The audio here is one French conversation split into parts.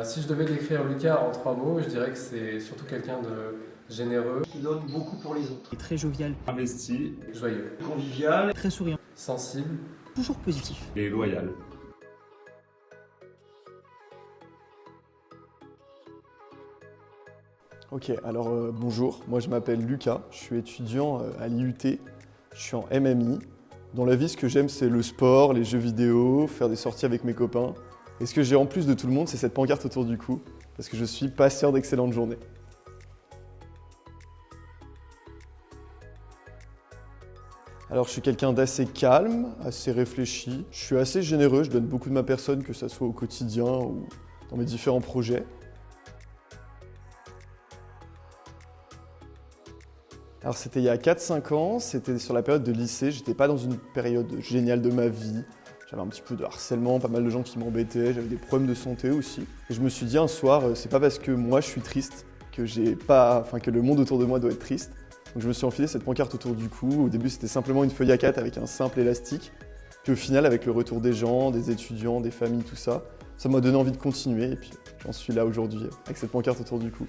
Si je devais décrire Lucas en 3 mots, je dirais que c'est surtout quelqu'un de généreux, qui donne beaucoup pour les autres. Très jovial, investi joyeux, Convivial. très souriant, sensible, toujours positif. et loyal. Ok, alors bonjour, moi je m'appelle Lucas, je suis étudiant à l'IUT, je suis en MMI. Dans la vie, ce que j'aime, c'est le sport, les jeux vidéo, faire des sorties avec mes copains. Et ce que j'ai en plus de tout le monde, c'est cette pancarte autour du cou, parce que je suis passeur d'excellentes journées. Alors je suis quelqu'un d'assez calme, assez réfléchi, je suis assez généreux, je donne beaucoup de ma personne, que ce soit au quotidien ou dans mes différents projets. Alors c'était il y a 4-5 ans, c'était sur la période de lycée, j'étais pas dans une période géniale de ma vie. J'avais un petit peu de harcèlement, pas mal de gens qui m'embêtaient, j'avais des problèmes de santé aussi. Et je me suis dit un soir, c'est pas parce que moi je suis triste que que le monde autour de moi doit être triste. Donc je me suis enfilé cette pancarte autour du cou. Au début c'était simplement une feuille A4 avec un simple élastique. Puis au final avec le retour des gens, des étudiants, des familles, tout ça, ça m'a donné envie de continuer et puis j'en suis là aujourd'hui avec cette pancarte autour du cou.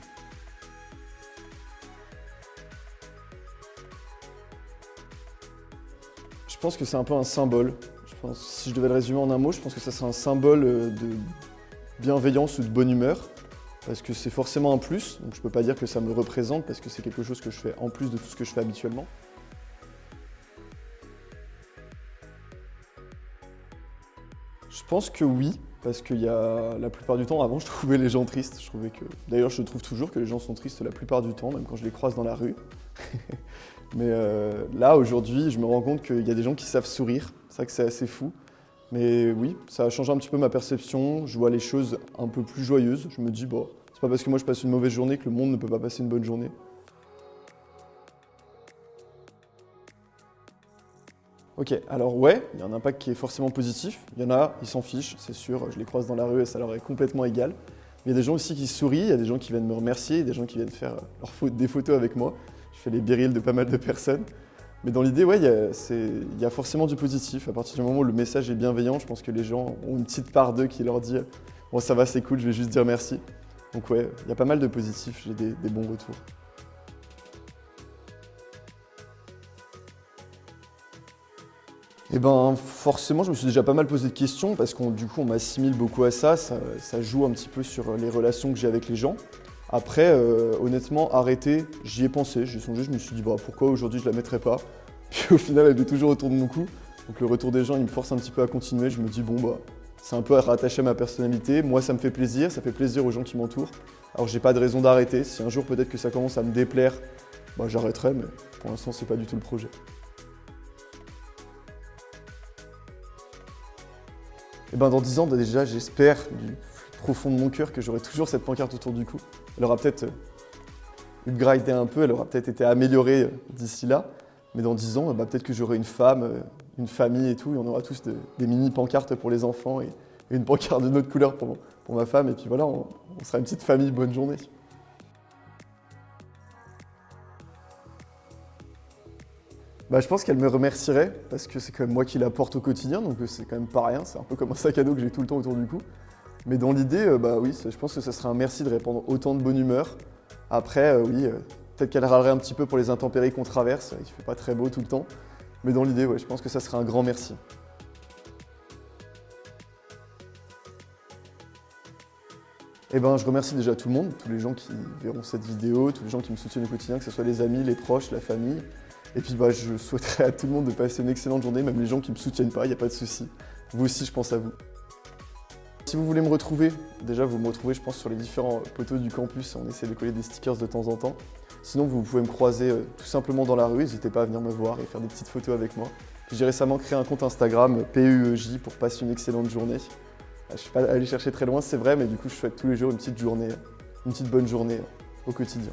Je pense que c'est un peu un symbole. Si je devais le résumer en un mot, je pense que ça serait un symbole de bienveillance ou de bonne humeur, parce que c'est forcément un plus, donc je ne peux pas dire que ça me représente, parce que c'est quelque chose que je fais en plus de tout ce que je fais habituellement. Je pense que oui, parce qu'il y a la plupart du temps, avant je trouvais les gens tristes. D'ailleurs je trouve toujours que les gens sont tristes la plupart du temps, même quand je les croise dans la rue. Mais là, aujourd'hui, je me rends compte qu'il y a des gens qui savent sourire. C'est vrai que c'est assez fou. Mais oui, ça a changé un petit peu ma perception. Je vois les choses un peu plus joyeuses. Je me dis, bon, c'est pas parce que moi je passe une mauvaise journée que le monde ne peut pas passer une bonne journée. Ok, alors ouais, il y a un impact qui est forcément positif. Il y en a, ils s'en fichent, c'est sûr. Je les croise dans la rue et ça leur est complètement égal. Mais il y a des gens aussi qui sourient, il y a des gens qui viennent me remercier, des gens qui viennent faire des photos avec moi. Je fais les birils de pas mal de personnes. Mais dans l'idée, ouais, il y a forcément du positif. À partir du moment où le message est bienveillant, je pense que les gens ont une petite part d'eux qui leur dit « Bon, ça va, c'est cool, je vais juste dire merci ». Donc ouais, il y a pas mal de positifs, j'ai des bons retours. Eh ben, forcément, je me suis déjà pas mal posé de questions parce qu'on m'assimile beaucoup à ça joue un petit peu sur les relations que j'ai avec les gens. Après, honnêtement, arrêter, j'y ai pensé, j'y ai songé, je me suis dit bah, pourquoi aujourd'hui je la mettrais pas. Puis au final, elle est toujours autour de mon cou. Donc le retour des gens, il me force un petit peu à continuer. Je me dis bon bah, c'est un peu rattaché à ma personnalité. Moi, ça me fait plaisir, ça fait plaisir aux gens qui m'entourent. Alors j'ai pas de raison d'arrêter. Si un jour peut-être que ça commence à me déplaire, bah, j'arrêterai, mais pour l'instant, c'est pas du tout le projet. Et ben dans 10 ans, déjà, j'espère du profond de mon cœur que j'aurai toujours cette pancarte autour du cou. Elle aura peut-être upgradé un peu, elle aura peut-être été améliorée d'ici là. Mais dans 10 ans, peut-être que j'aurai une femme, une famille et tout, et on aura tous des mini pancartes pour les enfants et une pancarte de notre couleur pour ma femme. Et puis voilà, on sera une petite famille, bonne journée. Bah, je pense qu'elle me remercierait parce que c'est quand même moi qui la porte au quotidien, donc c'est quand même pas rien, c'est un peu comme un sac à dos que j'ai tout le temps autour du cou. Mais dans l'idée, bah oui, je pense que ça serait un merci de répandre autant de bonne humeur. Après, oui, peut-être qu'elle râlerait un petit peu pour les intempéries qu'on traverse, il fait pas très beau tout le temps. Mais dans l'idée, ouais, je pense que ça serait un grand merci. Eh ben, je remercie déjà tout le monde, tous les gens qui verront cette vidéo, tous les gens qui me soutiennent au quotidien, que ce soit les amis, les proches, la famille. Et puis bah, je souhaiterais à tout le monde de passer une excellente journée, même les gens qui ne me soutiennent pas, il n'y a pas de souci. Vous aussi, je pense à vous. Si vous voulez me retrouver, déjà vous me retrouvez je pense sur les différents poteaux du campus, on essaie de coller des stickers de temps en temps. Sinon vous pouvez me croiser tout simplement dans la rue, n'hésitez pas à venir me voir et faire des petites photos avec moi. J'ai récemment créé un compte Instagram PUEJ pour passer une excellente journée. Je ne suis pas allé chercher très loin, c'est vrai, mais du coup je souhaite tous les jours une petite bonne journée au quotidien.